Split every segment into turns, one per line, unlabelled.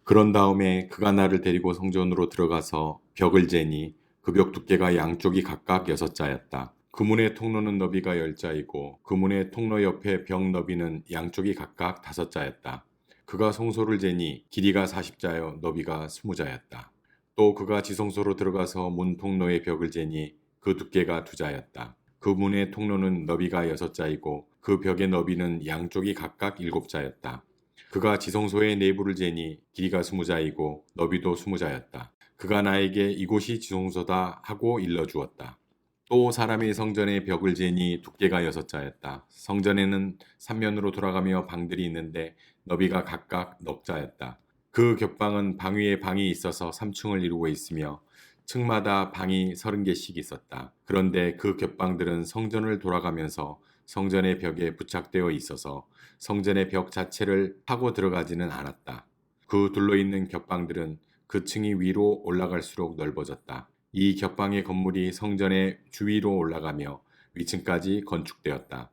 그런 다음에 그가 나를 데리고 성전으로 들어가서 벽을 재니 그 벽 두께가 양쪽이 각각 6자였다. 그 문의 통로는 너비가 10자이고 그 문의 통로 옆에 벽 너비는 양쪽이 각각 5자였다. 그가 성소를 재니 길이가 40자요 너비가 20자였다. 또 그가 지성소로 들어가서 문 통로의 벽을 재니 그 두께가 2자였다. 그 문의 통로는 너비가 6자이고 그 벽의 너비는 양쪽이 각각 7자였다. 그가 지성소의 내부를 재니 길이가 20자이고 너비도 20자였다. 그가 나에게 이곳이 지성소다 하고 일러주었다. 또 사람이 성전의 벽을 재니 두께가 6자였다. 성전에는 3면으로 돌아가며 방들이 있는데 너비가 각각 넉 자였다. 그 겹방은 방 위에 방이 있어서 3층을 이루고 있으며 층마다 방이 30개씩 있었다. 그런데 그 겹방들은 성전을 돌아가면서 성전의 벽에 부착되어 있어서 성전의 벽 자체를 타고 들어가지는 않았다. 그 둘러있는 겹방들은 그 층이 위로 올라갈수록 넓어졌다. 이 겹방의 건물이 성전의 주위로 올라가며 위층까지 건축되었다.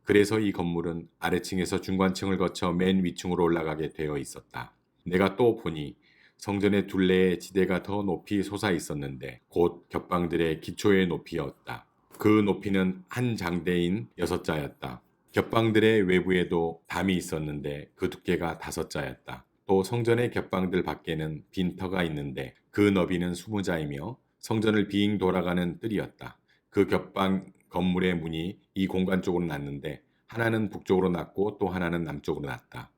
그래서 이 건물은 아래층에서 중간층을 거쳐 맨 위층으로 올라가게 되어 있었다. 내가 또 보니 성전의 둘레에 지대가 더 높이 솟아 있었는데 곧 겹방들의 기초의 높이였다. 그 높이는 한 장대인 6자였다. 겹방들의 외부에도 담이 있었는데 그 두께가 5자였다. 또 성전의 겹방들 밖에는 빈터가 있는데 그 너비는 20자이며 성전을 빙 돌아가는 뜰이었다. 그 겹방 건물의 문이 이 공간 쪽으로 났는데 하나는 북쪽으로 났고 또 하나는 남쪽으로 났다.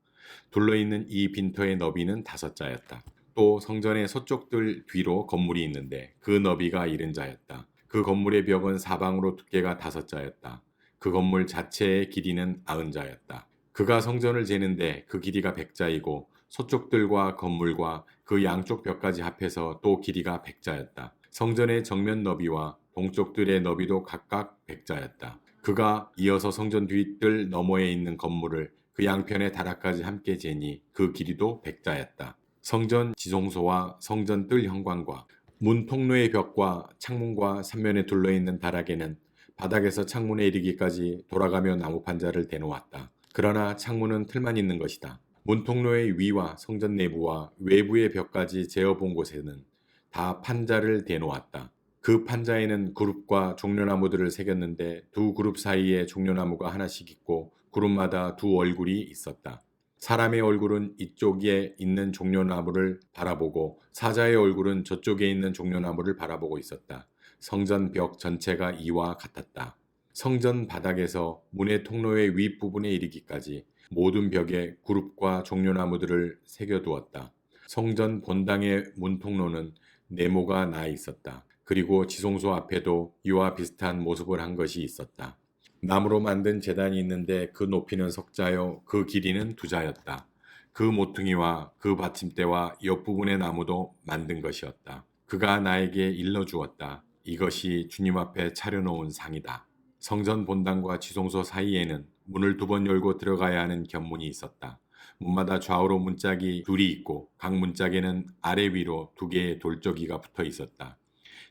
둘러있는 이 빈터의 너비는 5자였다. 또 성전의 서쪽들 뒤로 건물이 있는데 그 너비가 70자였다. 그 건물의 벽은 사방으로 두께가 5자였다. 그 건물 자체의 길이는 90자였다. 그가 성전을 재는데 그 길이가 100자이고 서쪽들과 건물과 그 양쪽 벽까지 합해서 또 길이가 100자였다. 성전의 정면 너비와 동쪽들의 너비도 각각 100자였다. 그가 이어서 성전 뒤뜰 너머에 있는 건물을 그 양편의 다락까지 함께 재니 그 길이도 100자였다. 성전 지성소와 성전 뜰 현관과 문 통로의 벽과 창문과 삼면에 둘러있는 다락에는 바닥에서 창문에 이르기까지 돌아가며 나무 판자를 대놓았다. 그러나 창문은 틀만 있는 것이다. 문 통로의 위와 성전 내부와 외부의 벽까지 재어본 곳에는 다 판자를 대놓았다. 그 판자에는 그룹과 종려나무들을 새겼는데 두 그룹 사이에 종려나무가 하나씩 있고 그룹마다 두 얼굴이 있었다. 사람의 얼굴은 이쪽에 있는 종려나무를 바라보고 사자의 얼굴은 저쪽에 있는 종려나무를 바라보고 있었다. 성전 벽 전체가 이와 같았다. 성전 바닥에서 문의 통로의 윗부분에 이르기까지 모든 벽에 그룹과 종려나무들을 새겨두었다. 성전 본당의 문 통로는 네모가 나 있었다. 그리고 지성소 앞에도 이와 비슷한 모습을 한 것이 있었다. 나무로 만든 제단이 있는데 그 높이는 10자요 그 길이는 2자였다. 그 모퉁이와 그 받침대와 옆부분의 나무도 만든 것이었다. 그가 나에게 일러주었다. 이것이 주님 앞에 차려놓은 상이다. 성전 본당과 지성소 사이에는 문을 2번 열고 들어가야 하는 견문이 있었다. 문마다 좌우로 문짝이 둘이 있고 각 문짝에는 아래 위로 2개의 돌저기가 붙어 있었다.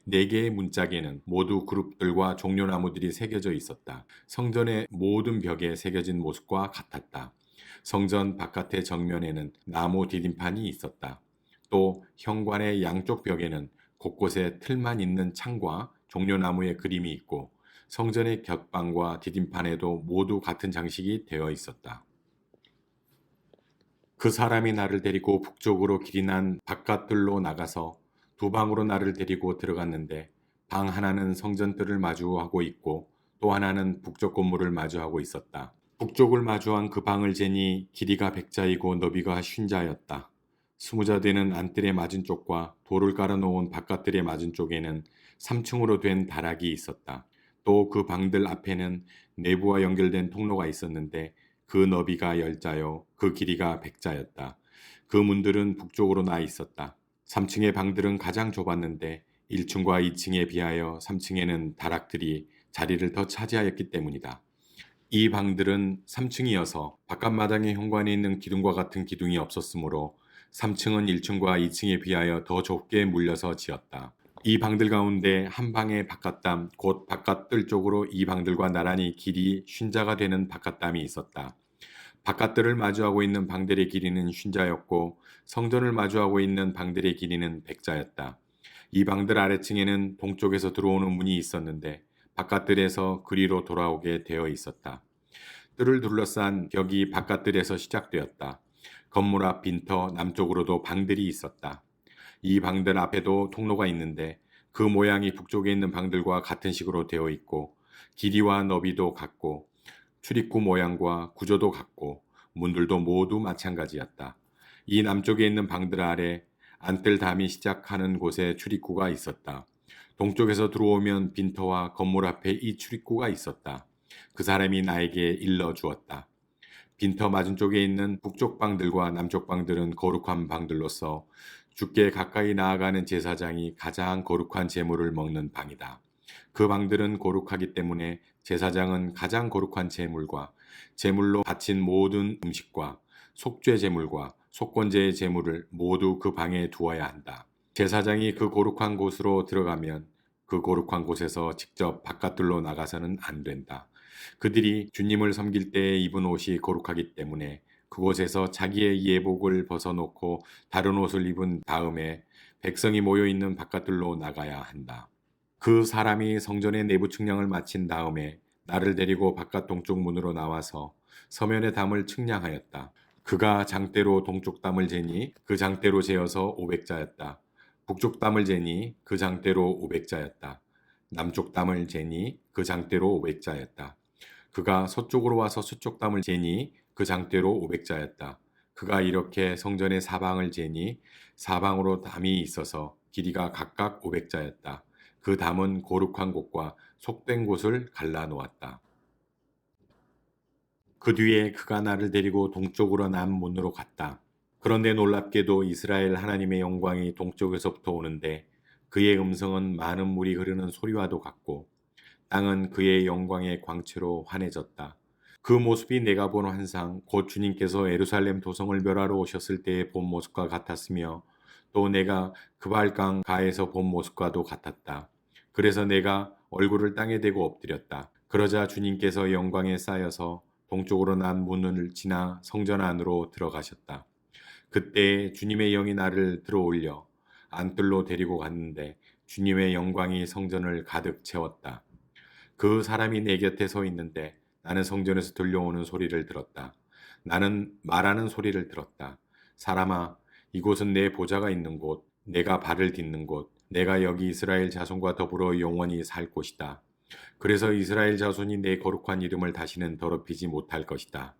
4개의 문짝에는 모두 그룹들과 종려나무들이 새겨져 있었다. 성전의 모든 벽에 새겨진 모습과 같았다. 성전 바깥의 정면에는 나무 디딤판이 있었다. 또 현관의 양쪽 벽에는 곳곳에 틀만 있는 창과 종려나무의 그림이 있고 성전의 곁방과 디딤판에도 모두 같은 장식이 되어 있었다. 그 사람이 나를 데리고 북쪽으로 길이 난 바깥들로 나가서 두 방으로 나를 데리고 들어갔는데 방 하나는 성전뜰을 마주하고 있고 또 하나는 북쪽 건물을 마주하고 있었다. 북쪽을 마주한 그 방을 재니 길이가 100자이고 너비가 50자였다. 20자 되는 안뜰의 맞은쪽과 돌을 깔아놓은 바깥뜰의 맞은쪽에는 3층으로 된 다락이 있었다. 또 그 방들 앞에는 내부와 연결된 통로가 있었는데 그 너비가 10자요 그 길이가 100자였다. 그 문들은 북쪽으로 나 있었다. 3층의 방들은 가장 좁았는데 1층과 2층에 비하여 3층에는 다락들이 자리를 더 차지하였기 때문이다. 이 방들은 3층이어서 바깥마당의 현관에 있는 기둥과 같은 기둥이 없었으므로 3층은 1층과 2층에 비하여 더 좁게 물려서 지었다. 이 방들 가운데 한 방의 바깥담, 곧 바깥뜰 쪽으로 이 방들과 나란히 길이 50자가 되는 바깥담이 있었다. 바깥들을 마주하고 있는 방들의 길이는 쉰자였고 성전을 마주하고 있는 방들의 길이는 백자였다. 이 방들 아래층에는 동쪽에서 들어오는 문이 있었는데 바깥들에서 그리로 돌아오게 되어 있었다. 뜰을 둘러싼 벽이 바깥들에서 시작되었다. 건물 앞 빈터 남쪽으로도 방들이 있었다. 이 방들 앞에도 통로가 있는데 그 모양이 북쪽에 있는 방들과 같은 식으로 되어 있고 길이와 너비도 같고 출입구 모양과 구조도 같고 문들도 모두 마찬가지였다. 이 남쪽에 있는 방들 아래 안뜰 담이 시작하는 곳에 출입구가 있었다. 동쪽에서 들어오면 빈터와 건물 앞에 이 출입구가 있었다. 그 사람이 나에게 일러 주었다. 빈터 맞은쪽에 있는 북쪽 방들과 남쪽 방들은 거룩한 방들로서 주께 가까이 나아가는 제사장이 가장 거룩한 제물을 먹는 방이다. 그 방들은 거룩하기 때문에 제사장은 가장 거룩한 제물과 제물로 바친 모든 음식과 속죄 제물과 속건제의 제물을 모두 그 방에 두어야 한다. 제사장이 그 거룩한 곳으로 들어가면 그 거룩한 곳에서 직접 바깥들로 나가서는 안 된다. 그들이 주님을 섬길 때에 입은 옷이 거룩하기 때문에 그곳에서 자기의 예복을 벗어놓고 다른 옷을 입은 다음에 백성이 모여 있는 바깥들로 나가야 한다. 그 사람이 성전의 내부 측량을 마친 다음에 나를 데리고 바깥 동쪽 문으로 나와서 서면의 담을 측량하였다. 그가 장대로 동쪽 담을 재니 그 장대로 재어서 500자였다. 북쪽 담을 재니 그 장대로 500자였다. 남쪽 담을 재니 그 장대로 500자였다. 그가 서쪽으로 와서 서쪽 담을 재니 그 장대로 500자였다. 그가 이렇게 성전의 사방을 재니 사방으로 담이 있어서 길이가 각각 500자였다. 그 담은 거룩한 곳과 속된 곳을 갈라 놓았다. 그 뒤에 그가 나를 데리고 동쪽으로 남문으로 갔다. 그런데 놀랍게도 이스라엘 하나님의 영광이 동쪽에서부터 오는데 그의 음성은 많은 물이 흐르는 소리와도 같고 땅은 그의 영광의 광채로 환해졌다. 그 모습이 내가 본 환상, 곧 주님께서 예루살렘 도성을 멸하러 오셨을 때의 본 모습과 같았으며 또 내가 그발강 가에서 본 모습과도 같았다. 그래서 내가 얼굴을 땅에 대고 엎드렸다. 그러자 주님께서 영광에 쌓여서 동쪽으로 난 문을 지나 성전 안으로 들어가셨다. 그때 주님의 영이 나를 들어올려 안뜰로 데리고 갔는데 주님의 영광이 성전을 가득 채웠다. 그 사람이 내 곁에 서 있는데 나는 성전에서 들려오는 소리를 들었다. 나는 말하는 소리를 들었다. 사람아, 이곳은 내 보좌가 있는 곳, 내가 발을 딛는 곳, 내가 여기 이스라엘 자손과 더불어 영원히 살 곳이다. 그래서 이스라엘 자손이 내 거룩한 이름을 다시는 더럽히지 못할 것이다.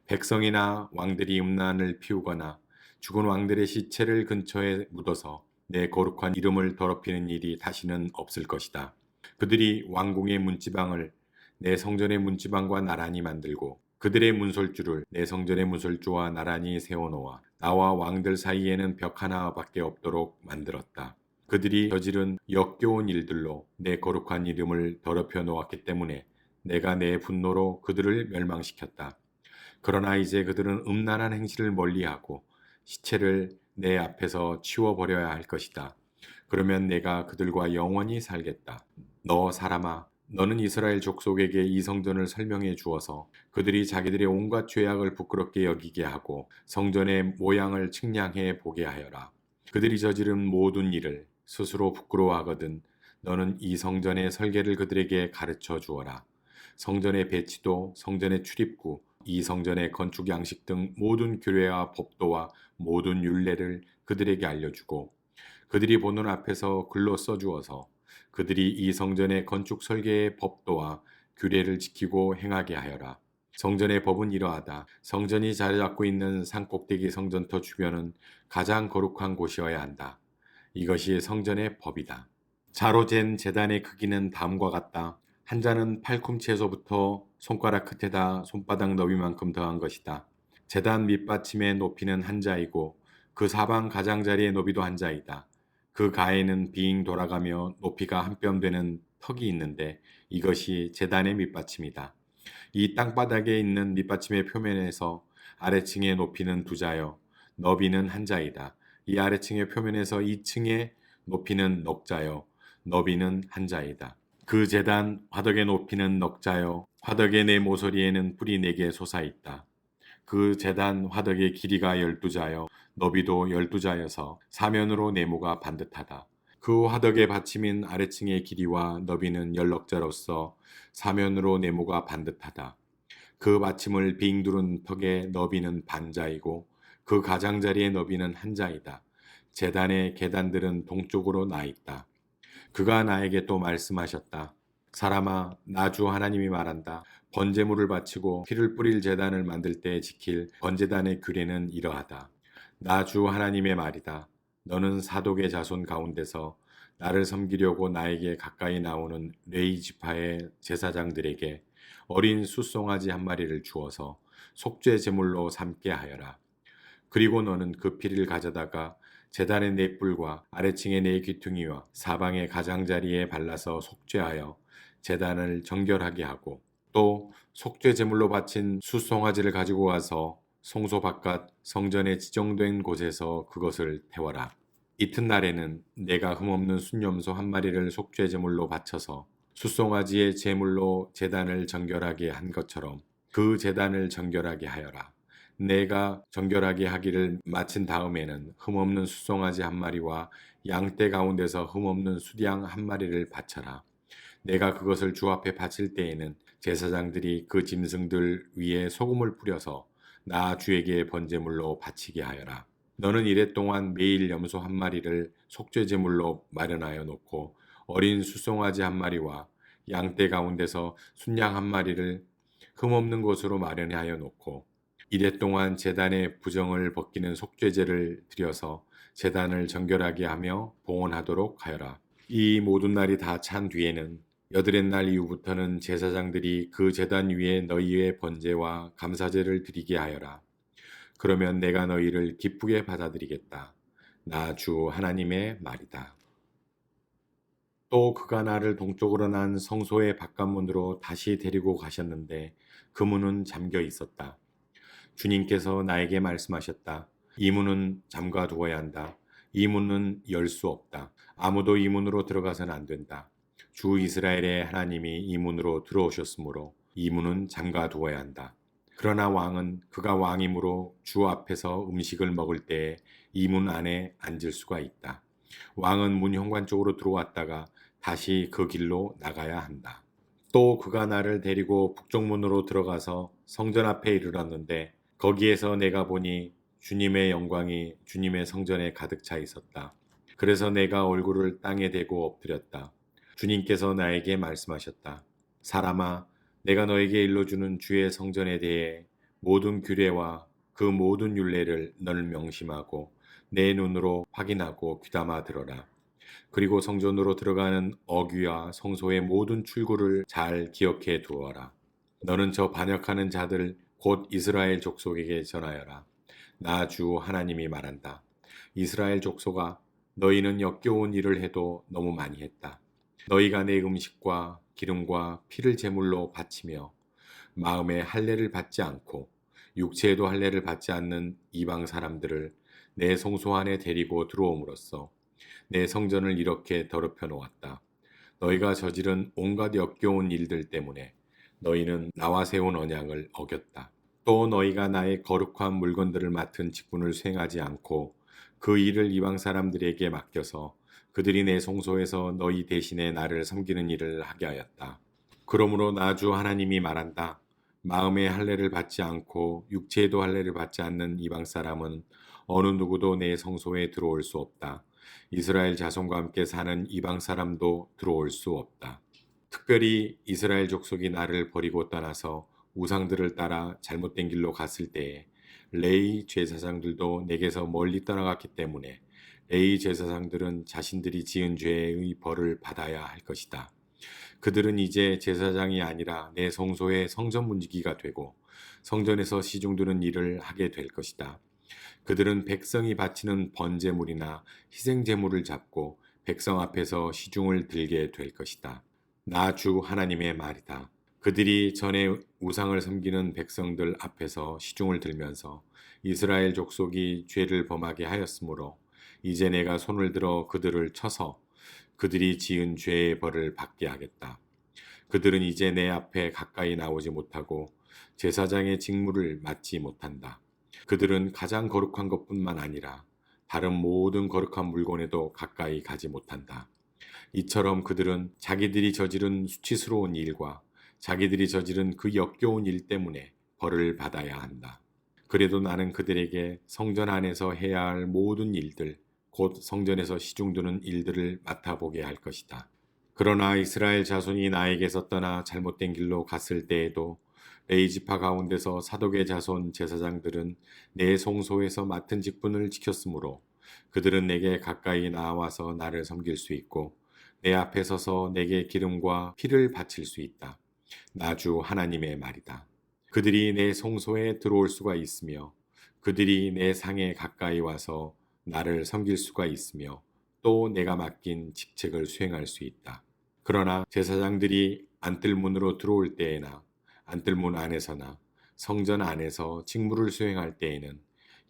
백성이나 왕들이 음란을 피우거나 죽은 왕들의 시체를 근처에 묻어서 내 거룩한 이름을 더럽히는 일이 다시는 없을 것이다. 그들이 왕궁의 문지방을 내 성전의 문지방과 나란히 만들고 그들의 문설주를 내 성전의 문설주와 나란히 세워놓아 나와 왕들 사이에는 벽 하나밖에 없도록 만들었다. 그들이 저지른 역겨운 일들로 내 거룩한 이름을 더럽혀 놓았기 때문에 내가 내 분노로 그들을 멸망시켰다. 그러나 이제 그들은 음란한 행실을 멀리하고 시체를 내 앞에서 치워버려야 할 것이다. 그러면 내가 그들과 영원히 살겠다. 너 사람아, 너는 이스라엘 족속에게 이 성전을 설명해 주어서 그들이 자기들의 온갖 죄악을 부끄럽게 여기게 하고 성전의 모양을 측량해 보게 하여라. 그들이 저지른 모든 일을 스스로 부끄러워하거든 너는 이 성전의 설계를 그들에게 가르쳐 주어라. 성전의 배치도, 성전의 출입구, 이 성전의 건축 양식 등 모든 규례와 법도와 모든 율례를 그들에게 알려주고 그들이 보는 앞에서 글로 써주어서 그들이 이 성전의 건축 설계의 법도와 규례를 지키고 행하게 하여라. 성전의 법은 이러하다. 성전이 자리 잡고 있는 산꼭대기 성전터 주변은 가장 거룩한 곳이어야 한다. 이것이 성전의 법이다. 자로 잰 제단의 크기는 다음과 같다. 한 자는 팔꿈치에서부터 손가락 끝에다 손바닥 너비만큼 더한 것이다. 제단 밑받침의 높이는 한 자이고 그 사방 가장자리의 너비도 한 자이다. 그 가에는 빙 돌아가며 높이가 한 뼘 되는 턱이 있는데 이것이 제단의 밑받침이다. 이 땅바닥에 있는 밑받침의 표면에서 아래층의 높이는 두 자요. 너비는 한 자이다. 이 아래층의 표면에서 2층의 높이는 넉 자요. 너비는 한 자이다. 그 제단 화덕의 높이는 넉 자요. 화덕의 네 모서리에는 뿔이 4개 솟아 있다. 그 제단 화덕의 길이가 12자여 너비도 12자여서 사면으로 네모가 반듯하다. 그 화덕의 받침인 아래층의 길이와 너비는 연럭자로서 사면으로 네모가 반듯하다. 그 받침을 빙 두른 턱의 너비는 반자이고 그 가장자리의 너비는 한 자이다. 제단의 계단들은 동쪽으로 나 있다. 그가 나에게 또 말씀하셨다. 사람아, 나 주 하나님이 말한다. 번제물을 바치고 피를 뿌릴 제단을 만들 때 지킬 번제단의 규례는 이러하다. 나 주 하나님의 말이다. 너는 사독의 자손 가운데서 나를 섬기려고 나에게 가까이 나오는 레위 지파의 제사장들에게 어린 숫송아지 한 마리를 주어서 속죄 제물로 삼게 하여라. 그리고 너는 그 피를 가져다가 제단의 네 뿔과 아래층의 네 귀퉁이와 사방의 가장자리에 발라서 속죄하여 제단을 정결하게 하고 또 속죄 제물로 바친 숫송아지를 가지고 와서 성소 바깥 성전에 지정된 곳에서 그것을 태워라. 이튿날에는 내가 흠없는 순염소 한 마리를 속죄 제물로 바쳐서 숫송아지의 제물로 제단을 정결하게 한 것처럼 그 제단을 정결하게 하여라. 내가 정결하게 하기를 마친 다음에는 흠없는 숫송아지 한 마리와 양떼 가운데서 흠없는 수양 한 마리를 바쳐라. 내가 그것을 주 앞에 바칠 때에는 제사장들이 그 짐승들 위에 소금을 뿌려서 나 주에게 번제물로 바치게 하여라. 너는 이래 동안 매일 염소 한 마리를 속죄제물로 마련하여 놓고 어린 숫송아지 한 마리와 양떼 가운데서 순양 한 마리를 흠없는 것으로 마련하여 놓고 이래 동안 제단의 부정을 벗기는 속죄제를 드려서 제단을 정결하게 하며 봉헌하도록 하여라. 이 모든 날이 다 찬 뒤에는 여드렛 날 이후부터는 제사장들이 그 제단 위에 너희의 번제와 감사제를 드리게 하여라. 그러면 내가 너희를 기쁘게 받아들이겠다. 나 주 하나님의 말이다. 또 그가 나를 동쪽으로 난 성소의 바깥문으로 다시 데리고 가셨는데 그 문은 잠겨 있었다. 주님께서 나에게 말씀하셨다. 이 문은 잠가 두어야 한다. 이 문은 열 수 없다. 아무도 이 문으로 들어가서는 안 된다. 주 이스라엘의 하나님이 이 문으로 들어오셨으므로 이 문은 잠가 두어야 한다. 그러나 왕은 그가 왕이므로 주 앞에서 음식을 먹을 때에 이 문 안에 앉을 수가 있다. 왕은 문 현관 쪽으로 들어왔다가 다시 그 길로 나가야 한다. 또 그가 나를 데리고 북쪽문으로 들어가서 성전 앞에 이르렀는데 거기에서 내가 보니 주님의 영광이 주님의 성전에 가득 차 있었다. 그래서 내가 얼굴을 땅에 대고 엎드렸다. 주님께서 나에게 말씀하셨다. 사람아, 내가 너에게 일러주는 주의 성전에 대해 모든 규례와 그 모든 율례를 너를 명심하고 내 눈으로 확인하고 귀담아 들어라. 그리고 성전으로 들어가는 어귀와 성소의 모든 출구를 잘 기억해 두어라. 너는 저 반역하는 자들 곧 이스라엘 족속에게 전하여라. 나 주 하나님이 말한다. 이스라엘 족속아, 너희는 역겨운 일을 해도 너무 많이 했다. 너희가 내 음식과 기름과 피를 제물로 바치며 마음에 할례를 받지 않고 육체에도 할례를 받지 않는 이방 사람들을 내 성소 안에 데리고 들어옴으로써 내 성전을 이렇게 더럽혀 놓았다. 너희가 저지른 온갖 역겨운 일들 때문에 너희는 나와 세운 언약을 어겼다. 또 너희가 나의 거룩한 물건들을 맡은 직분을 수행하지 않고 그 일을 이방 사람들에게 맡겨서 그들이 내 성소에서 너희 대신에 나를 섬기는 일을 하게 하였다. 그러므로 나 주 하나님이 말한다. 마음에 할례를 받지 않고 육체에도 할례를 받지 않는 이방 사람은 어느 누구도 내 성소에 들어올 수 없다. 이스라엘 자손과 함께 사는 이방 사람도 들어올 수 없다. 특별히 이스라엘 족속이 나를 버리고 떠나서 우상들을 따라 잘못된 길로 갔을 때에 레위 제사장들도 내게서 멀리 떠나갔기 때문에 레위 제사장들은 자신들이 지은 죄의 벌을 받아야 할 것이다. 그들은 이제 제사장이 아니라 내 성소의 성전 문지기가 되고 성전에서 시중드는 일을 하게 될 것이다. 그들은 백성이 바치는 번제물이나 희생제물을 잡고 백성 앞에서 시중을 들게 될 것이다. 나 주 하나님의 말이다. 그들이 전에 우상을 섬기는 백성들 앞에서 시중을 들면서 이스라엘 족속이 죄를 범하게 하였으므로 이제 내가 손을 들어 그들을 쳐서 그들이 지은 죄의 벌을 받게 하겠다. 그들은 이제 내 앞에 가까이 나오지 못하고 제사장의 직무를 맡지 못한다. 그들은 가장 거룩한 것뿐만 아니라 다른 모든 거룩한 물건에도 가까이 가지 못한다. 이처럼 그들은 자기들이 저지른 수치스러운 일과 자기들이 저지른 그 역겨운 일 때문에 벌을 받아야 한다. 그래도 나는 그들에게 성전 안에서 해야 할 모든 일들, 곧 성전에서 시중드는 일들을 맡아보게 할 것이다. 그러나 이스라엘 자손이 나에게서 떠나 잘못된 길로 갔을 때에도 레이지파 가운데서 사독의 자손 제사장들은 내 성소에서 맡은 직분을 지켰으므로 그들은 내게 가까이 나와서 나를 섬길 수 있고 내 앞에 서서 내게 기름과 피를 바칠 수 있다. 나주 하나님의 말이다. 그들이 내 성소에 들어올 수가 있으며 그들이 내 상에 가까이 와서 나를 섬길 수가 있으며 또 내가 맡긴 직책을 수행할 수 있다. 그러나 제사장들이 안뜰문으로 들어올 때에나 안뜰문 안에서나 성전 안에서 직무를 수행할 때에는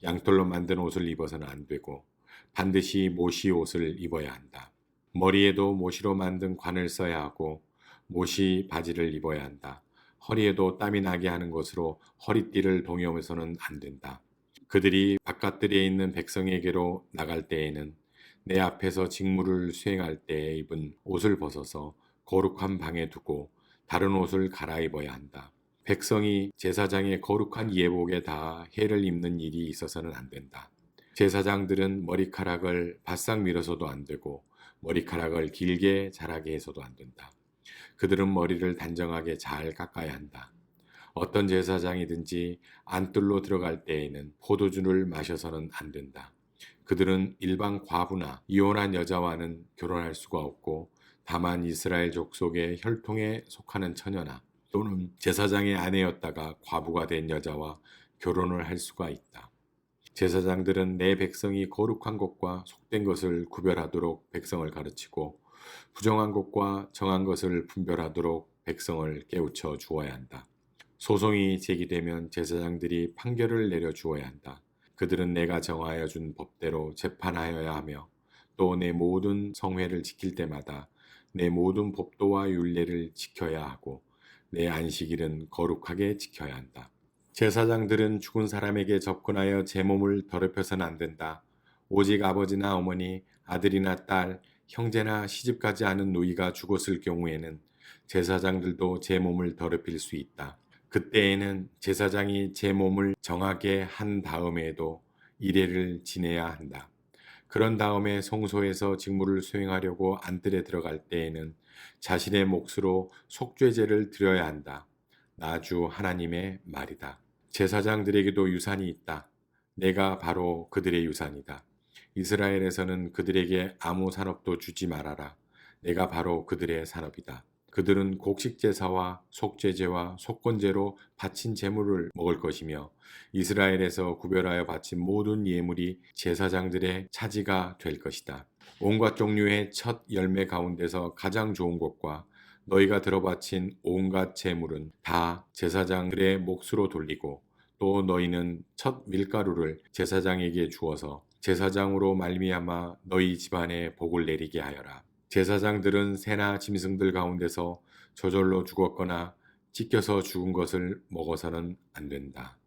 양털로 만든 옷을 입어서는 안 되고 반드시 모시 옷을 입어야 한다. 머리에도 모시로 만든 관을 써야 하고 모시 바지를 입어야 한다. 허리에도 땀이 나게 하는 것으로 허리띠를 동여매서는 안 된다. 그들이 바깥들에 있는 백성에게로 나갈 때에는 내 앞에서 직무를 수행할 때에 입은 옷을 벗어서 거룩한 방에 두고 다른 옷을 갈아입어야 한다. 백성이 제사장의 거룩한 예복에 다 해를 입는 일이 있어서는 안 된다. 제사장들은 머리카락을 바싹 밀어서도 안 되고 머리카락을 길게 자라게 해서도 안 된다. 그들은 머리를 단정하게 잘 깎아야 한다. 어떤 제사장이든지 안뜰로 들어갈 때에는 포도주를 마셔서는 안 된다. 그들은 일반 과부나 이혼한 여자와는 결혼할 수가 없고 다만 이스라엘 족속의 혈통에 속하는 처녀나 또는 제사장의 아내였다가 과부가 된 여자와 결혼을 할 수가 있다. 제사장들은 내 백성이 거룩한 것과 속된 것을 구별하도록 백성을 가르치고 부정한 것과 정한 것을 분별하도록 백성을 깨우쳐 주어야 한다. 소송이 제기되면 제사장들이 판결을 내려 주어야 한다. 그들은 내가 정하여 준 법대로 재판하여야 하며 또 내 모든 성회를 지킬 때마다 내 모든 법도와 율례를 지켜야 하고 내 안식일은 거룩하게 지켜야 한다. 제사장들은 죽은 사람에게 접근하여 제 몸을 더럽혀서는 안 된다. 오직 아버지나 어머니, 아들이나 딸, 형제나 시집가지 않은 노이가 죽었을 경우에는 제사장들도 제 몸을 더럽힐 수 있다. 그때에는 제사장이 제 몸을 정하게 한 다음에도 이레를 지내야 한다. 그런 다음에 성소에서 직무를 수행하려고 안뜰에 들어갈 때에는 자신의 몫으로 속죄제를 드려야 한다. 나주 하나님의 말이다. 제사장들에게도 유산이 있다. 내가 바로 그들의 유산이다. 이스라엘에서는 그들에게 아무 산업도 주지 말아라. 내가 바로 그들의 산업이다. 그들은 곡식제사와 속죄제와 속건제로 바친 제물을 먹을 것이며 이스라엘에서 구별하여 바친 모든 예물이 제사장들의 차지가 될 것이다. 온갖 종류의 첫 열매 가운데서 가장 좋은 것과 너희가 들어바친 온갖 제물은 다 제사장들의 몫으로 돌리고 또 너희는 첫 밀가루를 제사장에게 주어서 제사장으로 말미암아 너희 집안에 복을 내리게 하여라. 제사장들은 새나 짐승들 가운데서 저절로 죽었거나 찢겨서 죽은 것을 먹어서는 안 된다.